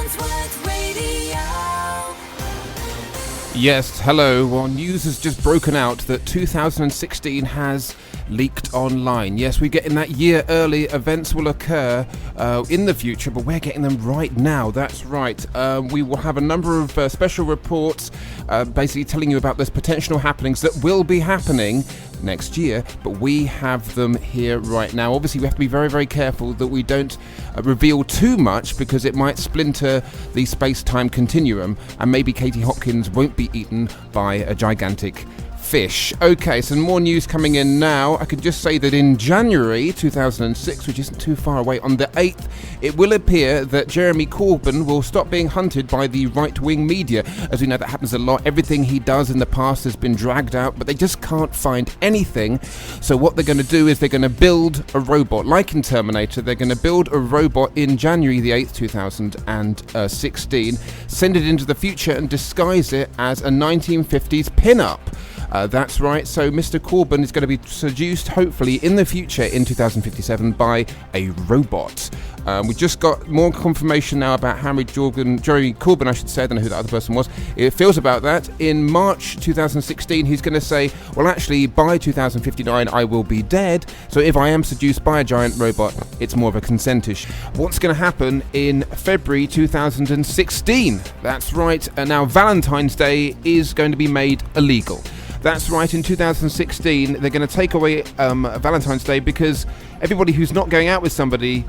Wandsworth Radio. Yes, hello. Well, news has just broken out that 2016 has leaked online. Yes, we're getting that year early. Events will occur in the future, but we're getting them right now. That's right. We will have a number of special reports basically telling you about those potential happenings that will be happening next year, but we have them here right now. Obviously, we have to be very, very careful that we don't reveal too much because it might splinter the space-time continuum, and maybe Katie Hopkins won't be eaten by a gigantic fish. Okay, some more news coming in now. I can just say that in January 2006, which isn't too far away, on the 8th, it will appear that Jeremy Corbyn will stop being hunted by the right-wing media. As we know, that happens a lot. Everything he does in the past has been dragged out, but they just can't find anything. So what they're going to do is they're going to build a robot, like in Terminator. They're going to build a robot in January the 8th, 2016, send it into the future and disguise it as a 1950s pin-up. That's right, so Mr. Corbyn is going to be seduced, hopefully, in the future in 2057 by a robot. We just got more confirmation now about Jeremy Corbyn, I should say. I don't know who the other person was. It feels about that. In March 2016, he's going to say, well, actually, by 2059, I will be dead. So if I am seduced by a giant robot, it's more of a consentish. What's going to happen in February 2016? That's right. Now, Valentine's Day is going to be made illegal. That's right, in 2016, they're going to take away Valentine's Day because everybody who's not going out with somebody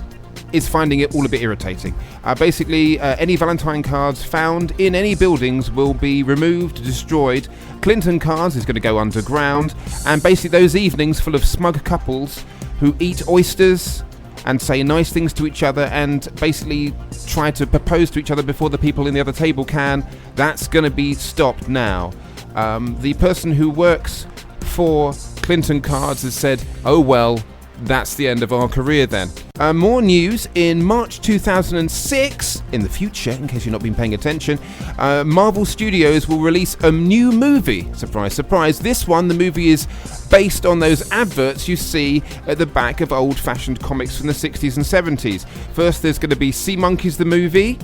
is finding it all a bit irritating. Basically, any Valentine cards found in any buildings will be removed, destroyed. Clinton cards is going to go underground. And basically those evenings full of smug couples who eat oysters and say nice things to each other and basically try to propose to each other before the people in the other table can, that's going to be stopped now. The person who works for Clinton Cards has said, oh well, that's the end of our career then. More news. In March 2006, in the future, in case you've not been paying attention, Marvel Studios will release a new movie. Surprise, surprise. This one, the movie is based on those adverts you see at the back of old-fashioned comics from the 60s and 70s. First, there's going to be Sea Monkeys, the movie.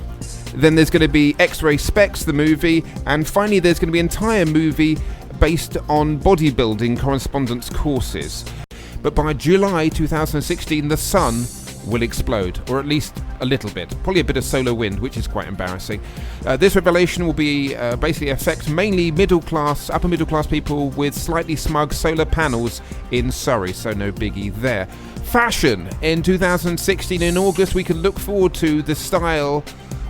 Then there's going to be X-Ray Specs, the movie. And finally, there's going to be an entire movie based on bodybuilding correspondence courses. But by July 2016, the sun will explode, or at least a little bit. Probably a bit of solar wind, which is quite embarrassing. This revelation will be basically affect mainly upper middle class people with slightly smug solar panels in Surrey, so no biggie there. Fashion. In 2016, in August, we can look forward to the style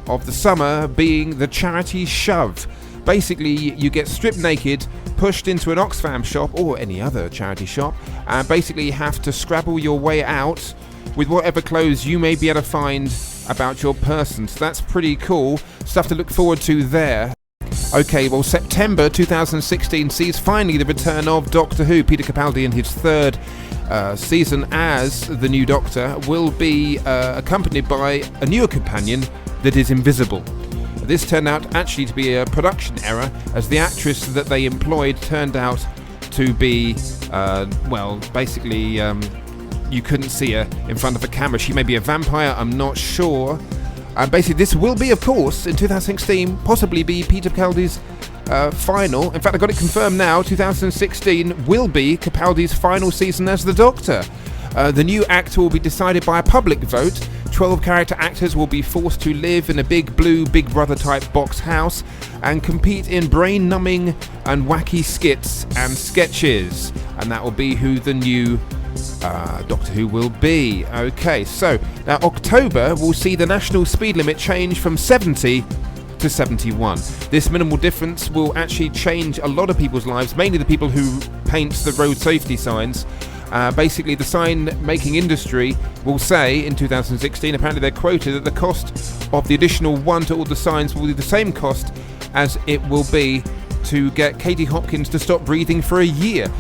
of the summer being the charity shove. Basically, you get stripped naked, pushed into an Oxfam shop or any other charity shop, and basically have to scrabble your way out with whatever clothes you may be able to find about your person. So that's pretty cool. Stuff to look forward to there. Okay, well, September 2016 sees finally the return of Doctor Who. Peter Capaldi in his third season as the new Doctor will be accompanied by a newer companion that is invisible. This turned out actually to be a production error, as the actress that they employed turned out to be, you couldn't see her in front of a camera. She may be a vampire, I'm not sure. And basically this will be, of course, in 2016, possibly be Peter Capaldi's final. In fact, I got it confirmed now, 2016 will be Capaldi's final season as the Doctor. The new actor will be decided by a public vote. 12 character actors will be forced to live in a big blue Big Brother type box house and compete in brain-numbing and wacky skits and sketches. And that will be who the new Doctor Who will be. Okay, so now October will see the national speed limit change from 70 to 71. This minimal difference will actually change a lot of people's lives, mainly the people who paint the road safety signs. Basically, the sign-making industry will say in 2016, apparently they're quoted, that the cost of the additional one to all the signs will be the same cost as it will be to get Katie Hopkins to stop breathing for a year.